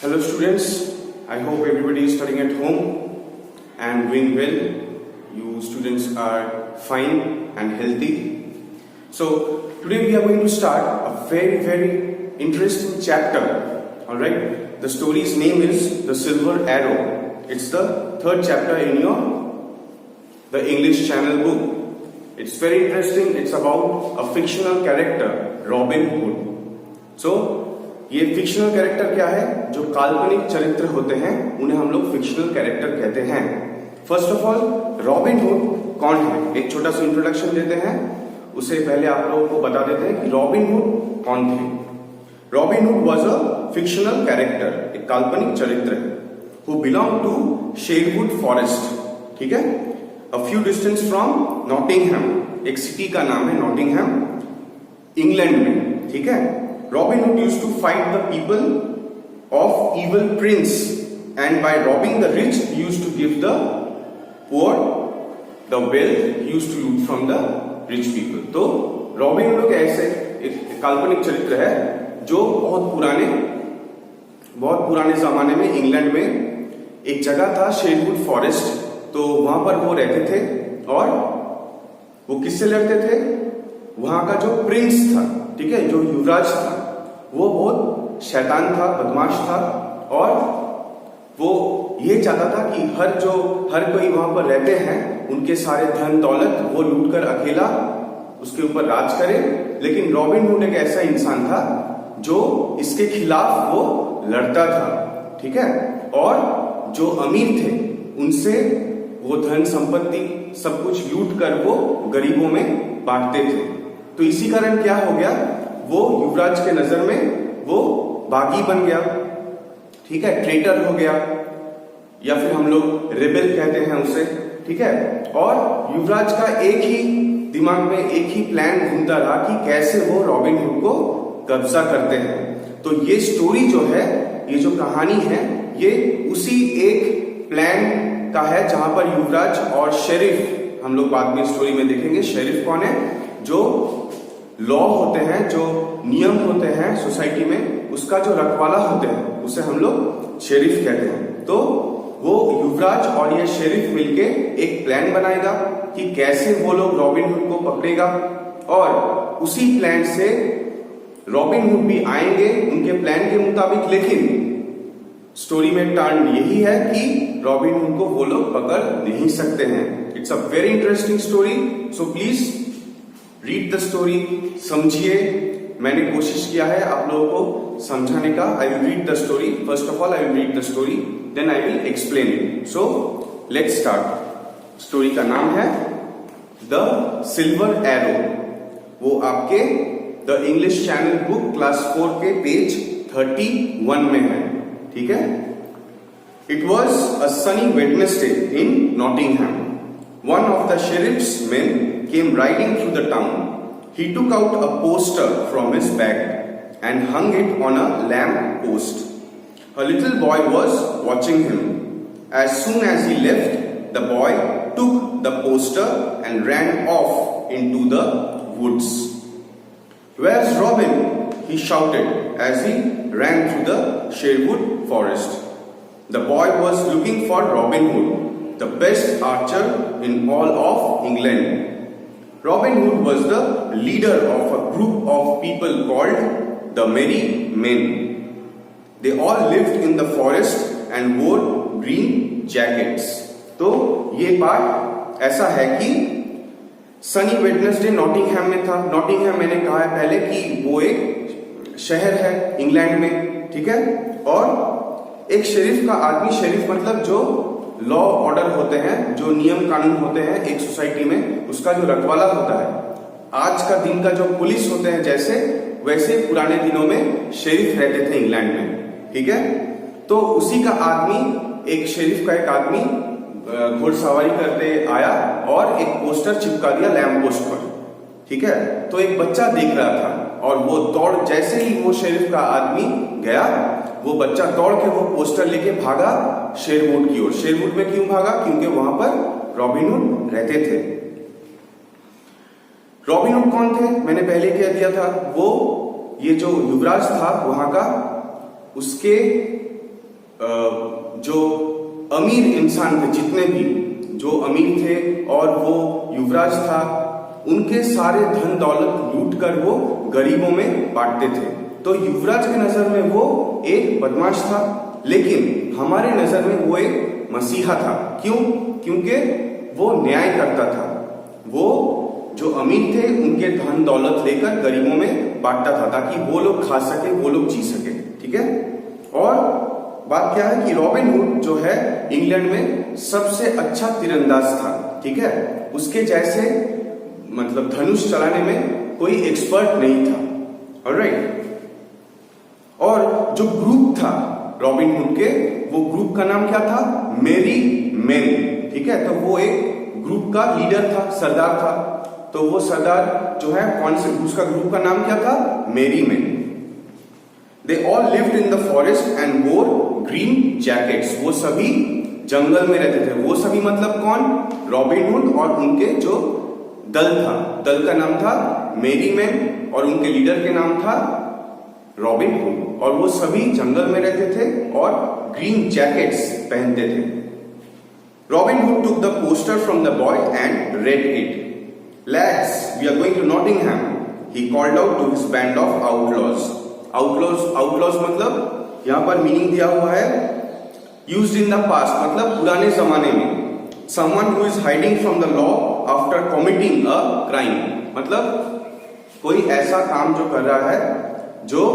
Hello students, I hope everybody is studying at home and doing well. You students are fine and healthy. So today we are going to start a very interesting chapter. Alright, the story's name is The Silver Arrow. It's the third chapter in the English Channel book. It's very interesting. It's about a fictional character, Robin Hood. So ये fictional character क्या है? जो काल्पनिक चरित्र होते हैं उन्हें हम लोग फिक्शनल कैरेक्टर कहते हैं। First of all, robin Hood कौन है? एक छोटा सा इंट्रोडक्शन देते हैं। उससे पहले आप लोगों को बता देते हैं कि रॉबिन हुड कौन थे। Robin Hood was a fictional character, एक काल्पनिक चरित्र who belong to Sherwood Forest. ठीक है, a few distance from Nottingham, एक सिटी का नाम है नॉटिंघम, इंग्लैंड में। ठीक है, Robin Hood used to fight the people of evil prince, and by robbing the rich, he used to give the poor the wealth he used to loot from the rich people. तो robin hood ऐसे एक काल्पनिक चरित्र है जो बहुत पुराने जमाने में इंग्लैंड में एक जगह था शेरवुड फॉरेस्ट। तो वहां पर वो रहते थे और वो किससे लड़ते थे? वहां का जो प्रिंस था, ठीक है, जो युवराज था, वो बहुत शैतान था, बदमाश था, और वो ये चाहता था कि हर कोई वहां पर रहते हैं उनके सारे धन दौलत वो लूट कर अकेला उसके ऊपर राज करे। लेकिन रॉबिन हुड एक ऐसा इंसान था जो इसके खिलाफ वो लड़ता था। ठीक है, और जो अमीर थे उनसे वो धन संपत्ति सब कुछ लूट कर वो गरीबों में बांटते थे। तो इसी कारण क्या हो गया, वो युवराज के नजर में वो बागी बन गया। ठीक है, ट्रेटर हो गया, या फिर हम लोग रेबेल कहते हैं उसे। ठीक है, और युवराज का एक ही दिमाग में एक ही प्लान घूमता रहा कि कैसे वो रॉबिन हुड को कब्जा करते हैं। तो ये स्टोरी जो है, ये जो कहानी है, ये उसी एक प्लान का है जहां पर युवराज और शेरिफ, हम लोग बाद में स्टोरी में देखेंगे शेरिफ कौन है, जो लॉ होते हैं, जो नियम होते हैं सोसाइटी में, उसका जो रखवाला होते हैं उसे हम लोग शेरिफ कहते हैं। तो वो युवराज और ये शेरिफ मिलके एक प्लान बनाएगा कि कैसे वो लोग रॉबिन हुड को पकड़ेगा, और उसी प्लान से रॉबिन हुड भी आएंगे उनके प्लान के मुताबिक। लेकिन स्टोरी में टर्न यही है कि रॉबिन हुड को वो लोग पकड़ नहीं सकते हैं। It's a very interesting story, so please read the story, समझिए। मैंने कोशिश किया है आप लोगों को समझाने का। I will read the story. First of all I will read the story, then I will explain it. So let's start. Story का नाम है द सिल्वर एरो। वो आपके the English Channel book class 4 के पेज 31 में है। ठीक है, it was a sunny Wednesday in Nottingham. One of the sheriff's men came riding through the town. He took out a poster from his bag and hung it on a lamp post. A little boy was watching him. As soon as he left, the boy took the poster and ran off into the woods. "Where's Robin?" he shouted as he ran through the Sherwood forest. The boy was looking for Robin Hood, the best archer in all of England. Robin Hood was the leader of a group of people called the Merry Men. They all lived in the forest and wore green jackets. तो ये part ऐसा है कि Sunny Wednesday Nottingham में था। Nottingham मैंने कहा है पहले कि वो एक शहर है इंग्लैंड में। ठीक है, और एक शेरिफ का आदमी, शेरिफ मतलब जो लॉ ऑर्डर होते हैं, जो नियम कानून होते हैं एक सोसाइटी में, उसका जो रखवाला होता है। आज का दिन का जो पुलिस होते हैं जैसे, वैसे पुराने दिनों में शेरिफ रहते थे इंग्लैंड में। ठीक है, तो उसी का आदमी, एक शेरिफ का एक आदमी घुड़सवारी करते आया और एक पोस्टर चिपका दिया लैंप पोस्ट पर। ठीक है, तो एक बच्चा देख रहा था और वो दौड़, जैसे ही वो शेरिफ का आदमी गया, वो बच्चा दौड़ के वो पोस्टर लेके भागा शेरवुड की ओर। शेरवुड में क्यों भागा? क्योंकि वहां पर रॉबिन हुड रहते थे। रॉबिन हुड कौन थे? मैंने पहले कह दिया था, वो ये जो युवराज था वहां का, उसके जो अमीर इंसान थे, जितने भी जो अमीर थे और वो युवराज था, उनके सारे धन दौलत लूट कर वो गरीबों में बांटते थे। तो युवराज की नजर में वो एक बदमाश था, लेकिन हमारे नजर में वो एक मसीहा था। क्यों? क्योंकि वो न्याय करता था। वो जो अमीर थे उनके धन दौलत लेकर गरीबों में बांटता था, ताकि वो लोग खा सके, वो लोग जी सके। ठीक है। और बात क्या है कि रॉबिन हुड जो है इंग्लैंड में सबसे अच्छा तीरंदाज था। ठीक है। उसके जैसे मतलब धनुष चलाने में कोई एक्सपर्ट नहीं था। ऑलराइट। और जो ग्रुप था रॉबिन हुड के, वो ग्रुप का नाम क्या था? मेरी मेन। ठीक है। तो वो एक ग्रुप का लीडर था, सरदार था। तो वो सरदार जो है कौन से उसका ग्रुप का नाम क्या था? मेरी main. They all lived in the forest and wore green jackets. वो सभी जंगल में रहते थे। वो सभी मतलब कौन? रॉबिन हुड और उनके जो दल था, दल का नाम था मेरी मैन और उनके लीडर के नाम था रॉबिन हुड। और वो सभी जंगल में रहते थे और ग्रीन जैकेट्स पहनते थे। Robin hood took the poster from the boy and read it. Lads, we are going to Nottingham. He called out to his band of outlaws. Outlaws मतलब यहां पर मीनिंग दिया हुआ है यूज्ड इन द पास्ट, मतलब पुराने जमाने में। Someone who is hiding from the law after committing a crime, मतलब कोई ऐसा काम जो कर रहा है जो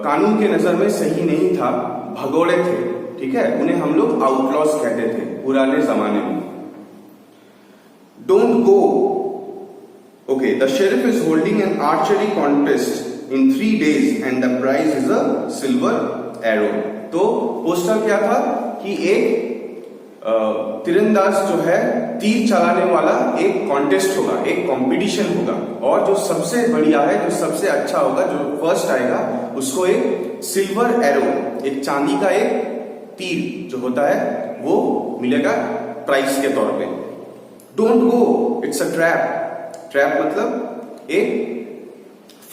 कानून के नजर में सही नहीं था, भगोड़े थे। ठीक है। उन्हें हम लोग आउटलॉज कहते थे पुराने जमाने में। Don't go. Okay, the sheriff is holding N archery contest in 3 days and the prize is a silver arrow. तो पोस्टर क्या था कि एक तीरंदाज जो है तीर चलाने वाला एक कॉन्टेस्ट होगा, एक कंपटीशन होगा, और जो सबसे बढ़िया है, जो सबसे अच्छा होगा, जो फर्स्ट आएगा, उसको एक सिल्वर एरो, एक चांदी का एक तीर जो होता है वो मिलेगा प्राइज के तौर पे। Don't go, it's a trap. Trap मतलब एक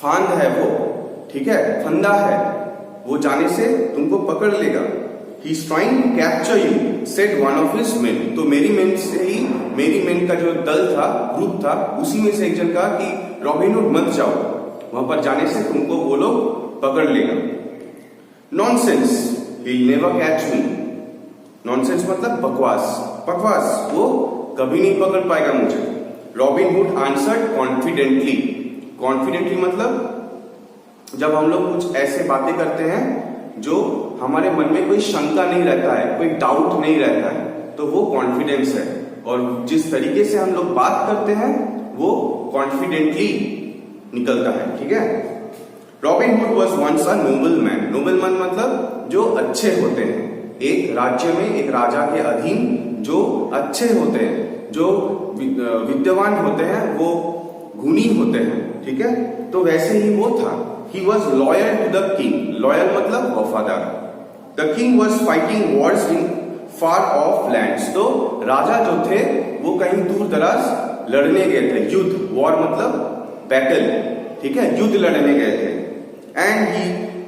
फांद है वो। ठीक है। फंदा है, वो जाने से तुमको पकड़ लेगा। He is trying to capture you, said one of his men. तो मेरी मेन से ही, मेरी मेन का जो दल था, ग्रुप था, उसी में से एक जन कहा कि रॉबिन हुड मत जाओ, वहां पर जाने से तुमको वो लोग पकड़ लेगा। Nonsense, he will never catch me. Nonsense मतलब बकवास। बकवास, वो कभी नहीं पकड़ पाएगा मुझे। Robin hood answered confidently. Confidently मतलब जब हम लोग कुछ ऐसे बातें करते हैं जो हमारे मन में कोई शंका नहीं रहता है, कोई डाउट नहीं रहता है, तो वो कॉन्फिडेंस है। और जिस तरीके से हम लोग बात करते हैं वो कॉन्फिडेंटली निकलता है। ठीक है। Robin Hood was once a noble man. Noble man मतलब जो अच्छे होते हैं। एक राज्य में एक राजा के अधीन जो अच्छे होते हैं, जो विद्वान होते हैं, वो गुणी होते हैं। ठीक है। तो वैसे ही वो था। He was loyal to the king. Loyal मतलब वफादार। The king was fighting wars in far off lands. तो राजा जो थे वो कहीं दूर दराज लड़ने गए थे। युद्ध, वॉर मतलब बैटल। ठीक है। युद्ध लड़ने गए थे। And he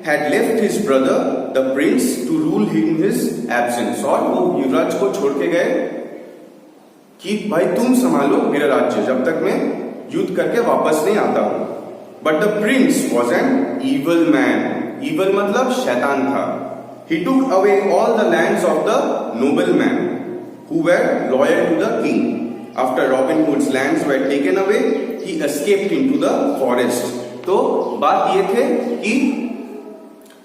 had left his brother the prince to rule in his absence. और वो युवराज को छोड़ के गए कि भाई तुम संभालो मेरा राज्य जब तक मैं युद्ध करके वापस नहीं आता हूं। But the prince was an evil man. Evil मतलब शैतान था। He took away all the lands of the noble man who were loyal to the king. After Robin Hood's lands were taken away, he escaped into the forest. तो बात ये थे कि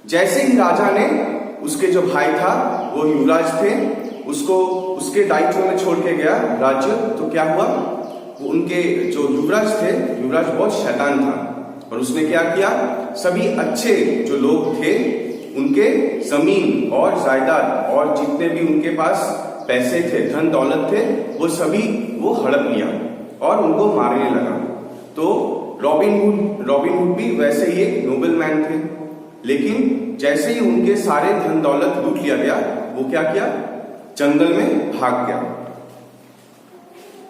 जैसे ही राजा ने उसके जो भाई था, वो युवराज थे, उसको उसके दायित्व में छोड़ के गया राज्य, तो क्या हुआ? वो उनके जो युवराज थे, युवराज बहुत शैतान था और उसने क्या किया? सभी अच्छे जो लोग थे उनके जमीन और जायदाद और जितने भी उनके पास पैसे थे, धन दौलत थे, वो सभी वो हड़प लिया और उनको मारने लगा। तो रॉबिन हुड भी वैसे ही एक नोबल मैन थे, लेकिन जैसे ही उनके सारे धन दौलत लूट लिया गया, वो क्या किया? जंगल में भाग गया।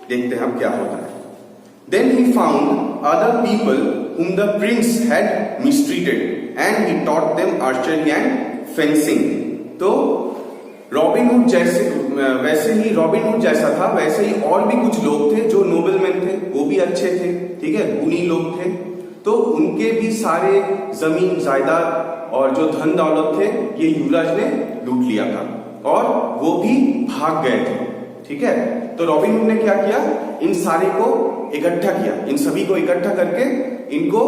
देखते हैं अब क्या होता है। Then he found other people whom the prince had mistreated and he taught them archery and fencing. तो रॉबिन हुड वैसे ही रॉबिन हुड जैसा था, वैसे ही और भी कुछ लोग थे जो नोबलमैन थे, वो भी अच्छे थे, ठीक है, गुणी लोग थे। तो उनके भी सारे जमीन जायदाद और जो धन दौलत थे ये युवराज ने लूट लिया था और वो भी भाग गए थे, ठीक है। तो रॉबिन हुड ने क्या किया, इन सारे को इकट्ठा किया, इन सभी को इकट्ठा करके इनको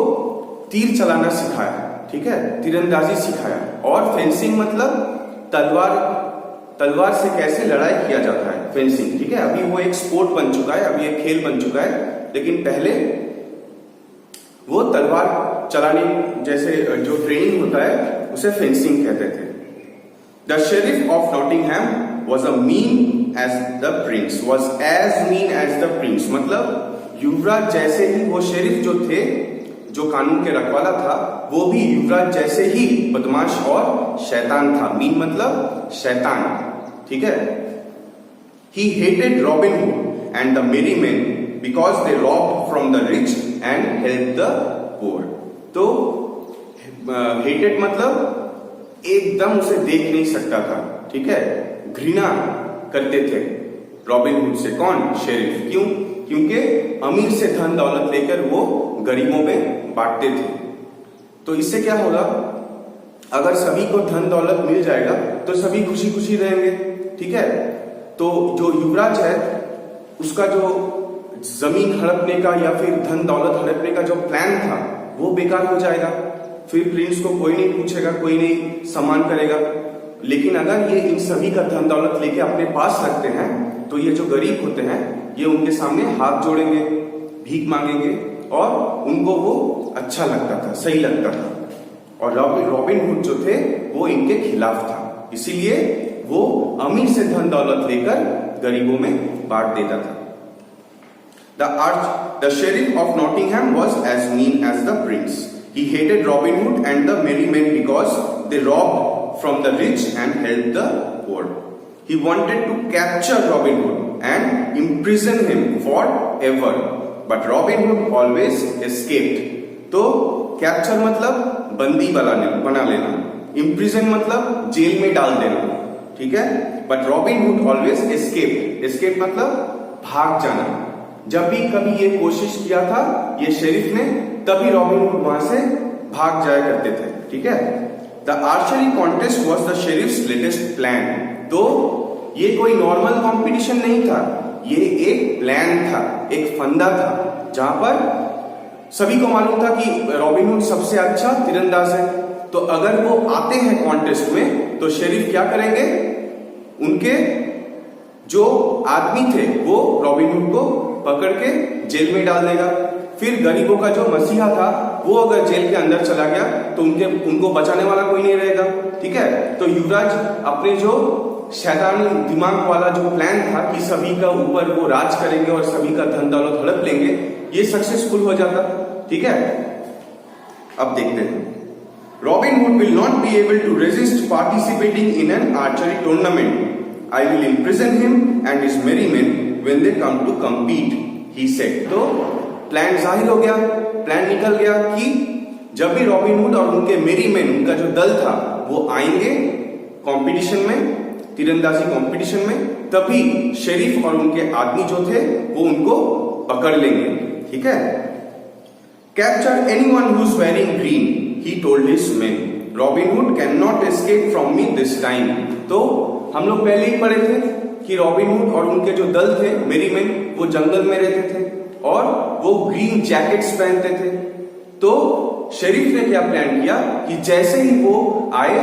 तीर चलाना सिखाया, ठीक है, तीरंदाजी सिखाया। और फेंसिंग मतलब तलवार से कैसे लड़ाई किया जाता है, फेंसिंग, ठीक है। अभी वो एक स्पोर्ट बन चुका है, अभी एक खेल बन चुका है, लेकिन पहले वो तलवार चलाने जैसे जो ट्रेनिंग होता है उसे फेंसिंग कहते थे। The sheriff of Nottingham was as mean as the prince, मतलब युवराज जैसे ही वो शेरिफ जो थे, जो कानून के रखवाला था, वो भी युवराज जैसे ही बदमाश और शैतान था। मीन मतलब शैतान, ठीक है। He hated Robin Hood and the merry men because they robbed from the rich and helped the poor। तो hated मतलब एकदम उसे देख नहीं सकता था, ठीक है, घृणा करते थे रॉबिन हुड से। कौन? शेरिफ। क्यों? क्योंकि अमीर से धन दौलत लेकर वो गरीबों में बांटते थे। तो इससे क्या होगा, अगर सभी को धन दौलत मिल जाएगा तो सभी खुशी खुशी रहेंगे, ठीक है। तो जो युवराज है उसका जो जमीन हड़पने का या फिर धन दौलत हड़पने का जो प्लान था वो बेकार हो जाएगा, फिर प्रिंस को कोई नहीं पूछेगा, कोई नहीं सम्मान करेगा। लेकिन अगर ये इन सभी का धन दौलत लेके अपने पास रखते हैं तो ये जो गरीब होते हैं ये उनके सामने हाथ जोड़ेंगे, भीख मांगेंगे और उनको वो अच्छा लगता था, सही लगता था। और रॉबिन हुड जो थे वो इनके खिलाफ था, इसीलिए वो अमीर से धन दौलत लेकर गरीबों में बांट देता था। The sheriff of Nottingham was as mean as the prince. He hated Robin Hood and the merry men because they robbed from the rich and helped the poor. He wanted to capture Robin Hood and imprison him forever, but Robin Hood always escaped. तो capture मतलब बंदी बना लेना, imprison मतलब jail में डाल देना, ठीक है। But robin hood always escape मतलब भाग जाना। जब भी कभी ये कोशिश किया था ये शेरिफ ने, तभी रॉबिन हुड वहां से भाग जाया करते थे, ठीक है। The archery contest was the sheriff's latest plan. तो ये कोई नॉर्मल कंपटीशन नहीं था, ये एक प्लान था, एक फंदा था, जहां पर सभी को मालूम था कि रॉबिन हुड सबसे अच्छा तीरंदाज है। तो अगर वो आते हैं कॉन्टेस्ट में तो शेरिफ क्या करेंगे, उनके जो आदमी थे वो रॉबिन हुड को पकड़ के जेल में डाल देगा। फिर गरीबों का जो मसीहा था वो अगर जेल के अंदर चला गया तो उनको बचाने वाला कोई नहीं रहेगा, ठीक है। तो युवराज अपने जो शैतानी दिमाग वाला जो प्लान था कि सभी का ऊपर वो राज करेंगे और सभी का धन दौलत हड़प लेंगे, ये सक्सेसफुल हो जाता, ठीक है। अब देखते हैं। Robin Hood will not be able to resist participating in an archery tournament. I will imprison him and his merry men when they come to compete, he said. तो प्लान जाहिर हो गया, प्लान निकल गया कि जब भी रॉबिन हुड और उनके मेरी मैन, उनका जो दल था, वो आएंगे कंपटीशन में, तीरंदाजी कंपटीशन में, तभी शेरिफ और उनके आदमी जो थे वो उनको पकड़ लेंगे, ठीक है। Capture anyone who is wearing green, he told his men. Robin Hood cannot escape from me this time. तो हम लोग पहले ही पढ़े थे कि रॉबिन हुड और उनके जो दल थे मेरी मैन, वो जंगल में रहते थे और वो ग्रीन जैकेट्स पहनते थे। तो शेरिफ ने क्या प्लान किया कि जैसे ही वो आए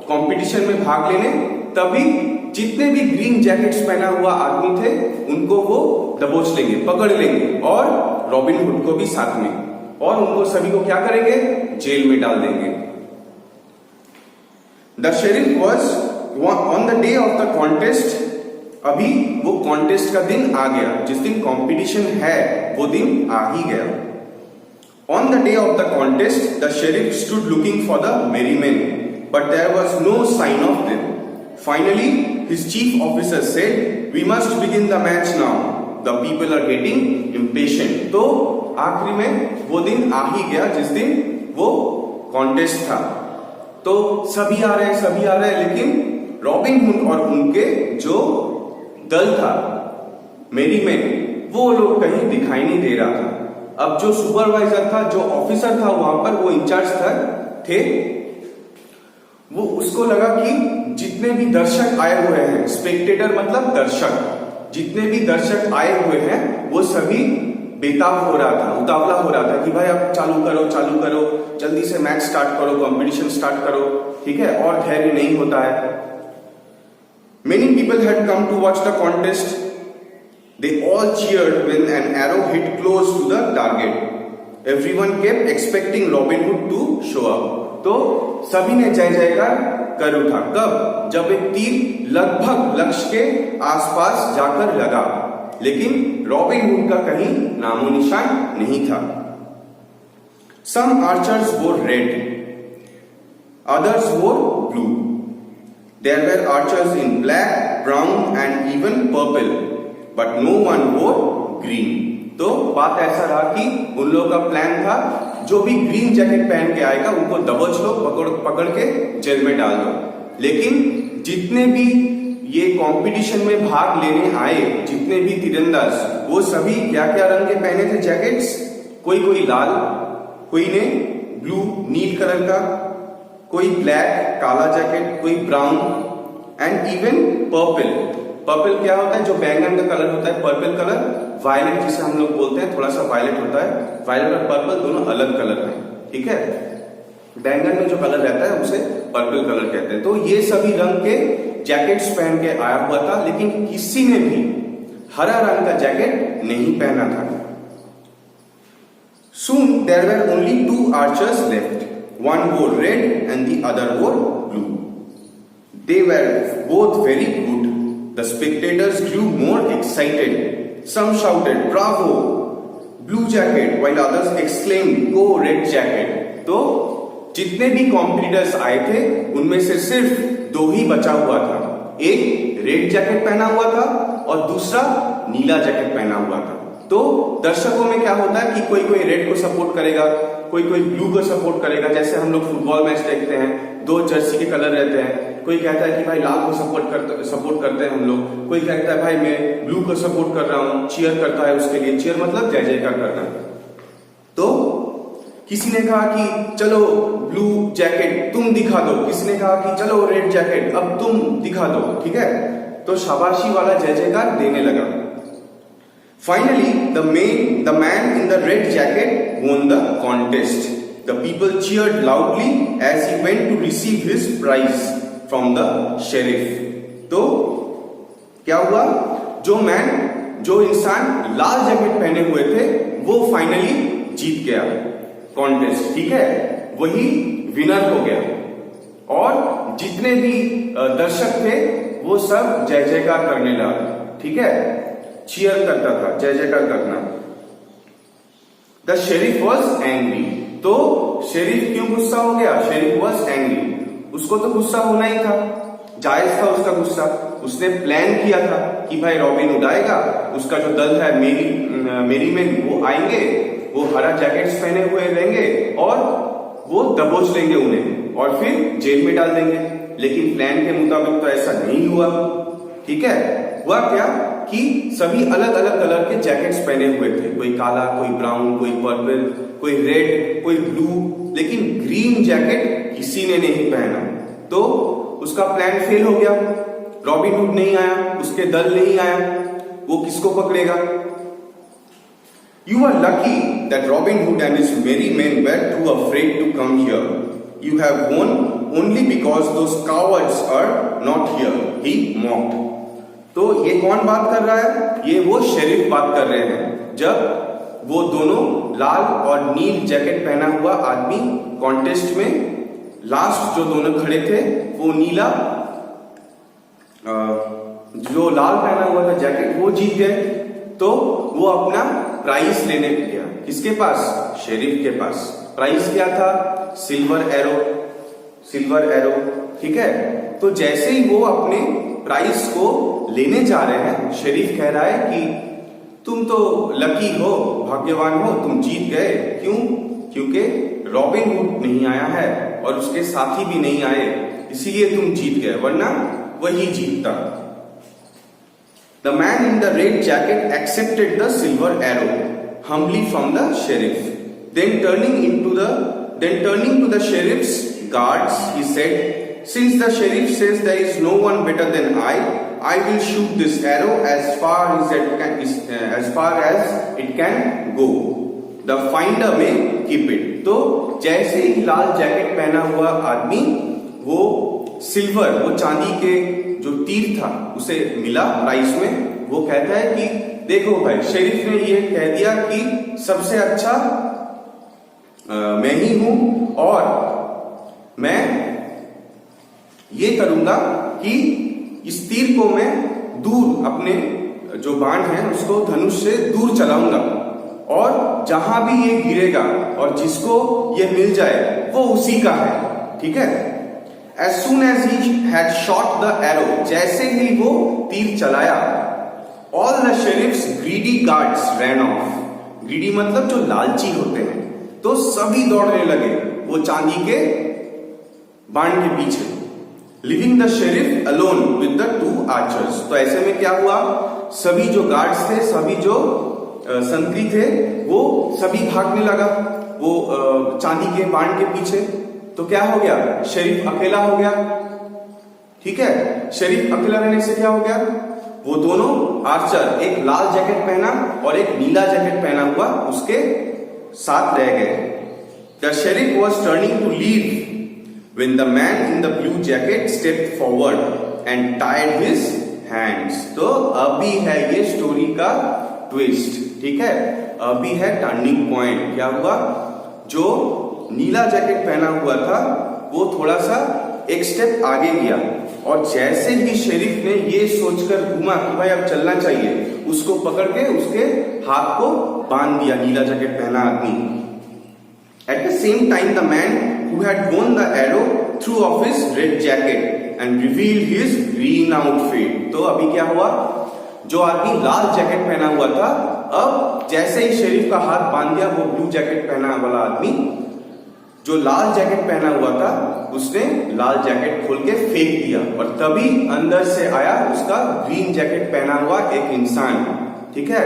कंपटीशन में भाग लेने, तभी जितने भी ग्रीन जैकेट्स पहना हुआ आदमी थे उनको वो दबोच लेंगे, पकड़ लेंगे और रॉबिन हुड को भी साथ में, और उनको सभी को क्या करेंगे, जेल में डाल देंगे। The sheriff was on the day of the contest. अभी वो कॉन्टेस्ट का दिन आ गया, जिस दिन कंपटीशन है वो दिन आ ही गया। On the day of the contest the sheriff stood looking for the merry man, but there was no sign of them. Finally his chief officer said, we must begin the match now, the people are getting impatient. तो आखिरी में वो दिन आ ही गया जिस दिन वो कॉन्टेस्ट था। तो सभी आ रहे हैं, लेकिन रॉबिन हुड और उनके जो दल था मेरीमेन, वो लोग कहीं दिखाई नहीं दे रहा था। अब जो सुपरवाइजर था, जो ऑफिसर था वहां पर, वो इंचार्ज थे, वो उसको लगा कि जितने भी दर्शक आए हुए हैं, स्पेक्टेटर मतलब दर्शक, जितने भी दर्शक आए हुए हैं वो सभी बेताब हो रहा था, उतावला हो रहा था कि भाई अब चालू करो, जल्दी से मैच स्टार्ट करो, कंपटीशन स्टार्ट करो, ठीक है, और धैर्य नहीं होता है। Many people had come to watch the contest. They all cheered when an arrow hit close to the target. Everyone kept expecting Robin Hood to show up. तो सभी ने जय जयकार कर उठा। कब? जब एक तीर लगभग लक्ष्य के आसपास जाकर लगा, लेकिन रॉबिन हुड का कहीं नामो निशान नहीं था। Some archers wore red, others wore blue. There were archers in black, brown and even purple, but no one wore green. तो बात ऐसा रहा कि उन लोगों का प्लान था, जो भी ग्रीन जैकेट पहन के आएगा उनको दबोच लो, पकड़ के जेल में डाल दो। लेकिन जितने भी ये कंपटीशन में भाग लेने आए, जितने भी तीरंदाज, वो सभी क्या क्या रंग के पहने थे जैकेट्स? कोई लाल, कोई ने ब्लू नील कलर का, कोई ब्लैक काला जैकेट, कोई brown and even purple. Purple क्या होता है? जो बैंगन का कलर होता है, पर्पल कलर, वायलेट जिसे हम लोग बोलते हैं, थोड़ा सा वायलेट होता है। वायलेट और पर्पल दोनों अलग कलर हैं, ठीक है। बैंगन में जो कलर रहता है उसे पर्पल कलर कहते हैं। तो ये सभी रंग के जैकेट्स पहन के आया हुआ था, लेकिन किसी ने भी हरा रंग का जैकेट नहीं पहना था। Soon there were only 2 archers left. One wore red and the other wore blue. They were both very good. The spectators grew more excited. Some shouted, "Bravo, blue jacket," while others exclaimed, "Go red jacket." तो जितने भी competitors आए थे उनमें से सिर्फ 2 ही बचा हुआ था। एक रेड जैकेट पहना हुआ था और दूसरा नीला जैकेट पहना हुआ था। तो दर्शकों में क्या होता है कि कोई रेड को सपोर्ट करेगा, कोई ब्लू को सपोर्ट करेगा। जैसे हम लोग फुटबॉल मैच देखते हैं, 2 जर्सी के कलर रहते हैं। कोई कहता है कि भाई लाल को सपोर्ट करते हैं हम लोग, कोई कहता है भाई मैं ब्लू को सपोर्ट कर रहा हूं, चीयर करता है उसके लिए। चीयर मतलब जय जयकार करना। तो किसी ने कहा कि चलो ब्लू जैकेट तुम दिखा दो, किसी ने कहा कि चलो रेड जैकेट अब तुम दिखा दो, ठीक है। तो शाबाशी वाला जय जयकार देने लगा। Finally, the man in the red jacket won the contest. The people cheered loudly as he went to receive his prize from the sheriff. तो क्या हुआ? जो इंसान लाल जैकेट पहने हुए थे वो फाइनली जीत गया कॉन्टेस्ट, ठीक है, वही विनर हो गया। और जितने भी दर्शक थे वो सब जय जयकार करने लगा, ठीक है, चीयर करता था, जय जयकार करना। The sheriff was angry. तो शेरिफ क्यों गुस्सा हो गया? शेरिफ वॉज एंग्री, उसको तो गुस्सा होना ही था, जायज था उसका गुस्सा। उसने प्लान किया था कि भाई रॉबिन हुड आएगा, उसका जो दल है मेरीमेन, वो आएंगे, वो हरा जैकेट्स पहने हुए रहेंगे और वो दबोच लेंगे उन्हें और फिर जेल में डाल देंगे। लेकिन प्लान के मुताबिक तो ऐसा नहीं हुआ, ठीक है। हुआ क्या कि सभी अलग अलग कलर के जैकेट्स पहने हुए थे, कोई काला, कोई ब्राउन, कोई पर्पल, कोई रेड, कोई ब्लू, लेकिन ग्रीन जैकेट किसी ने नहीं पहना। तो उसका प्लान फेल हो गया। रॉबिन हुड नहीं आया, उसके दल नहीं आया, वो किसको पकड़ेगा? You are lucky that Robin Hood and his merry men were too afraid to come here. You have won only because those cowards are not here. He mocked. तो ये कौन बात कर रहा है? ये वो शेरिफ बात कर रहे हैं। जब वो दोनों लाल और नील जैकेट पहना हुआ आदमी कॉन्टेस्ट में लास्ट जो दोनों खड़े थे, वो नीला जो लाल पहना हुआ था जैकेट, वो जीत गए। तो वो अपना प्राइज लेने गया किसके पास? शेरिफ के पास। प्राइज क्या था? सिल्वर एरो, ठीक है। तो जैसे ही वो अपने प्राइज को लेने जा रहे हैं, शेरिफ कह रहा है कि तुम तो लकी हो, भाग्यवान हो, तुम जीत गए। क्यों? क्योंकि रॉबिन हुड नहीं आया है। और उसके साथी भी नहीं आए, इसीलिए तुम जीत गए, वरना वही जीतता। The man in the red jacket accepted the Silver arrow humbly from the sheriff. Then turning to the sheriff's guards, he said, "Since the sheriff says there is no one better than I will shoot this arrow as far as it can go. The finder may keep it." तो जैसे ही लाल jacket पहना हुआ आदमी वो silver, वो चांदी के जो तीर था उसे मिला प्राइस में, वो कहता है कि देखो भाई, शेरिफ ने ये कह दिया कि सबसे अच्छा मैं ही हूं, और मैं ये करूंगा कि इस तीर को मैं दूर, अपने जो बाण है उसको धनुष से दूर चलाऊंगा, और जहां भी ये गिरेगा और जिसको ये मिल जाए वो उसी का है। ठीक है। As soon as he had shot the arrow, जैसे ही वो तीर चलाया, all the sheriff's greedy guards ran off. greedy मतलब जो लालची होते हैं, तो सभी दौड़ने लगे वो चांदी के बाण के पीछे। Leaving the sheriff alone with the two archers. तो ऐसे में क्या हुआ, सभी जो गार्ड्स थे, सभी जो संतरी थे, वो सभी भागने लगा वो चांदी के बाण के पीछे। तो क्या हो गया, शेरिफ अकेला हो गया। ठीक है। शेरिफ अकेला रहने से क्या हो गया, वो दोनों आर्चर, एक लाल जैकेट पहना और एक नीला जैकेट पहना हुआ, उसके साथ रह गए। The sheriff was turning to leave when the man in the blue jacket stepped forward and tied his hands. तो अभी है ये स्टोरी का ट्विस्ट। ठीक है। अभी है टर्निंग पॉइंट। क्या हुआ, जो नीला जैकेट पहना हुआ था वो थोड़ा सा एक स्टेप आगे गया, और जैसे ही शेरिफ ने ये सोचकर घूमा कि भाई अब चलना चाहिए, उसको पकड़ के उसके हाथ को बांध दिया नीला जैकेट पहना आदमी। At the same time the man who had won the arrow through of his red jacket and revealed his green outfit. तो अभी क्या हुआ, जो आदमी लाल जैकेट पहना हुआ था, अब जैसे ही शेरिफ का हाथ बांध दिया, वो ब्लू जैकेट पहना वाला आदमी जो लाल जैकेट पहना हुआ था, उसने लाल जैकेट खोल के फेंक दिया, और तभी अंदर से आया उसका ग्रीन जैकेट पहना हुआ एक इंसान। ठीक है।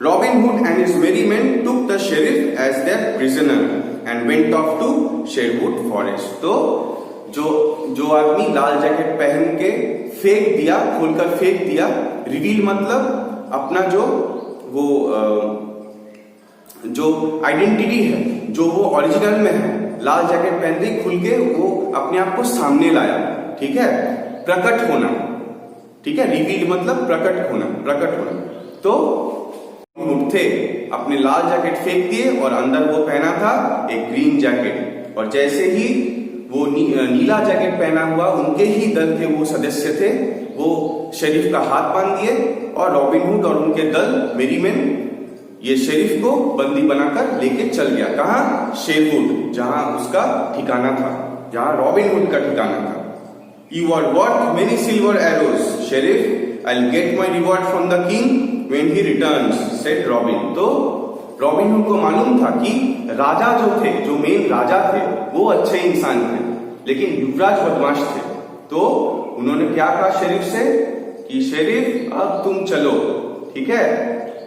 Robin Hood and his merry men took the sheriff as their prisoner and went off to Sherwood Forest. तो जो आदमी लाल जैकेट पहन के फेंक दिया, खोलकर फेंक दिया, रिवील मतलब अपना जो आइडेंटिटी है, जो वो ओरिजिनल में है, लाल जैकेट पहनते ही खुल के वो अपने आप को सामने लाया। ठीक है। प्रकट होना। ठीक है। रिवील मतलब प्रकट होना, प्रकट होना। तो थे अपने लाल जैकेट फेंक दिए और अंदर वो पहना था एक ग्रीन जैकेट, और जैसे ही वो नीला जैकेट पहना हुआ, उनके ही दल के वो सदस्य थे, वो शेरिफ का हाथ बांध दिए, और रॉबिन हुड और उनके दल मेरीमैन ये शेरिफ को बंदी बनाकर लेके चल गया। कहां, शेरवुड, जहां उसका ठिकाना था, जहां रॉबिन हुड का ठिकाना था। You are worth many silver arrows, sheriff. I'll get my reward from the king when he returns, said Robin. तो रॉबिन हुड को मालूम था कि राजा जो थे, जो मेन राजा थे, वो अच्छे इंसान थे, लेकिन युवराज बदमाश थे। तो उन्होंने क्या कहा शेरिफ से कि शेरिफ अब तुम चलो, ठीक है,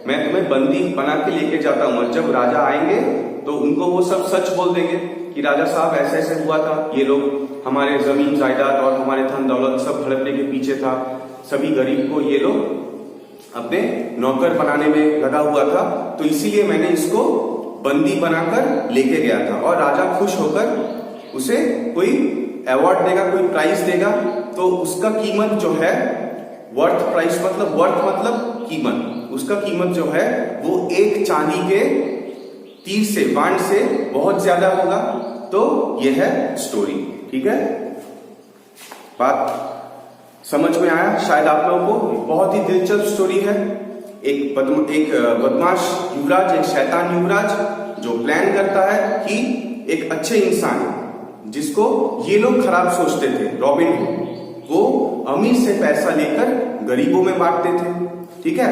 मैं तुम्हें बंदी बना के लेके जाता हूं, और जब राजा आएंगे तो उनको वो सब सच बोल देंगे कि राजा साहब ऐसे ऐसे हुआ था, ये लोग हमारे जमीन जायदाद और हमारे धन दौलत सब हड़पने के पीछे था, सभी गरीब को ये लोग अपने नौकर बनाने में लगा हुआ था, तो इसीलिए मैंने इसको बंदी बनाकर लेके गया था। और राजा खुश होकर उसे कोई अवार्ड देगा, कोई प्राइज देगा, तो उसका कीमत जो है, वर्थ प्राइस मतलब, वर्थ मतलब कीमत, उसका कीमत जो है वो एक चांदी के तीर से, बाण से बहुत ज्यादा होगा। तो ये है स्टोरी। ठीक है, बात समझ में आया शायद आप लोगों को। बहुत ही दिलचस्प स्टोरी है। एक बदमाश युवराज, एक शैतान युवराज जो प्लान करता है कि एक अच्छे इंसान जिसको ये लोग खराब सोचते थे, रॉबिन हुड, वो अमीर से पैसा लेकर गरीबों में बांटते थे। ठीक है,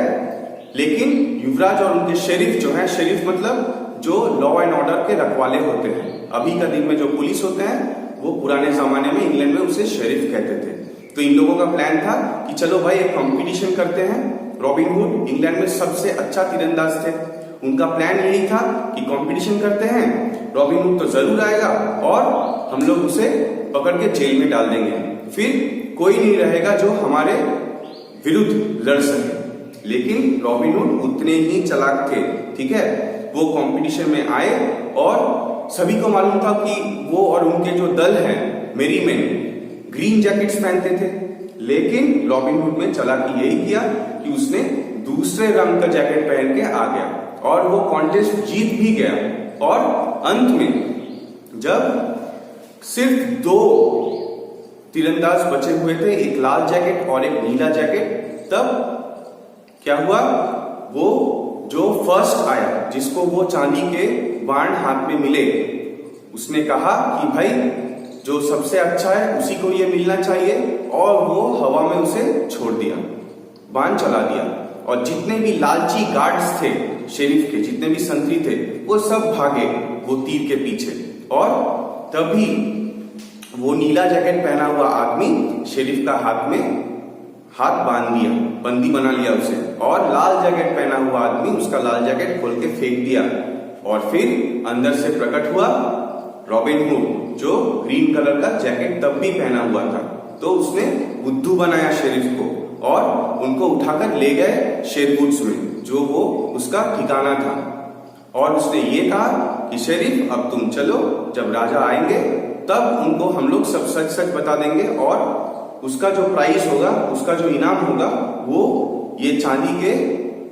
लेकिन युवराज और उनके शेरिफ जो है, शेरिफ मतलब जो लॉ एंड ऑर्डर के रखवाले होते हैं, अभी का दिन में जो पुलिस होते हैं वो पुराने जमाने में इंग्लैंड में उसे शेरिफ कहते थे। तो इन लोगों का प्लान था कि चलो भाई एक कंपटीशन करते हैं। रॉबिन हुड इंग्लैंड में सबसे अच्छा तीरंदाज थे। उनका प्लान यही था कि कंपटीशन करते हैं, रॉबिन हुड तो जरूर आएगा और हम लोग उसे पकड़ के जेल में डाल देंगे, फिर कोई नहीं रहेगा जो हमारे विरुद्ध लड़ सके। लेकिन रॉबिन हुड उतने ही चालाक थे, ठीक है। वो कंपटीशन में आए और सभी को मालूम था कि वो और उनके जो दल हैं मेरी मैन ग्रीन जैकेट्स पहनते थे, लेकिन रॉबिन हुड ने चालाकी यही किया कि उसने दूसरे रंग का जैकेट पहन के आ गया और वो कॉन्टेस्ट जीत भी गया। और अंत में जब सिर्फ 2 तीरंदाज बचे हुए थे, एक लाल जैकेट और एक नीला जैकेट, तब क्या हुआ, वो जो फर्स्ट आया जिसको वो चांदी के बाण हाथ में मिले, उसने कहा कि भाई जो सबसे अच्छा है उसी को ये मिलना चाहिए, और वो हवा में उसे छोड़ दिया, बाण चला दिया। और जितने भी लालची गार्ड्स थे शेरिफ के, जितने भी संतरी थे, वो सब भागे वो तीर के पीछे। और तभी वो नीला जैकेट पहना हुआ आदमी शेरिफ का हाथ में हाथ बांध दिया, बंदी बना लिया उसे, और लाल जैकेट पहना हुआ आदमी उसका लाल जैकेट खोल के फेंक दिया। और फिर अंदर से प्रकट हुआ रॉबिन हुड, जो ग्रीन कलर का जैकेट तब भी पहना हुआ था। तो उसने बुद्धू बनाया शेरिफ को और उनको उठाकर ले गए शेरवुड्स में, जो वो उसका ठिकाना था। और उसने ये कहा कि शेरिफ अब तुम चलो, जब राजा आएंगे तब उनको हम लोग सब सच सच बता देंगे, और उसका जो प्राइस होगा, उसका जो इनाम होगा, वो ये चांदी के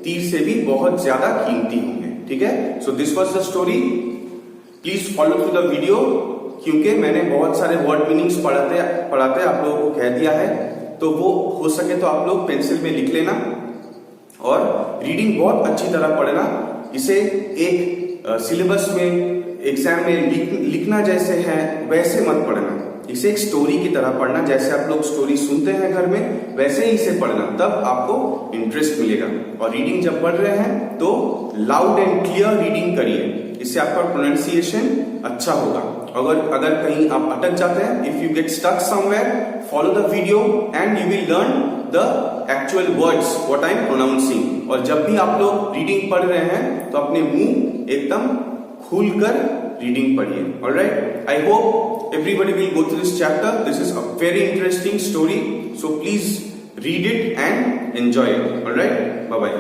तीर से भी बहुत ज्यादा कीमती होंगे, ठीक है। So this was the story, please follow to the video, क्योंकि मैंने बहुत सारे वर्ड मीनिंग्स पढ़ाते आप लोगों को कह दिया है, तो वो हो सके तो आप लोग पेंसिल में लिख लेना और रीडिंग बहुत अच्छी तरह पढ़ना। इसे एक सिलेबस में एग्जाम में लिखना जैसे है वैसे मत पढ़ना, इसे एक स्टोरी की तरह पढ़ना। जैसे आप लोग स्टोरी सुनते हैं घर में, वैसे ही इसे पढ़ना, तब आपको इंटरेस्ट मिलेगा। और रीडिंग जब पढ़ रहे हैं तो लाउड एंड क्लियर रीडिंग करिए, इससे आपका प्रोनाउंसिएशन अच्छा होगा। अगर कहीं आप अटक जाते हैं, if you get stuck somewhere, follow the video and you will learn the actual words what I am pronouncing. और जब भी आप लोग रीडिंग पढ़ रहे हैं तो अपने मुंह एकदम खुलकर रीडिंग पढ़िए। Alright, I hope everybody will go through this chapter. This is a very interesting story, so please read it and enjoy it. All right, bye bye.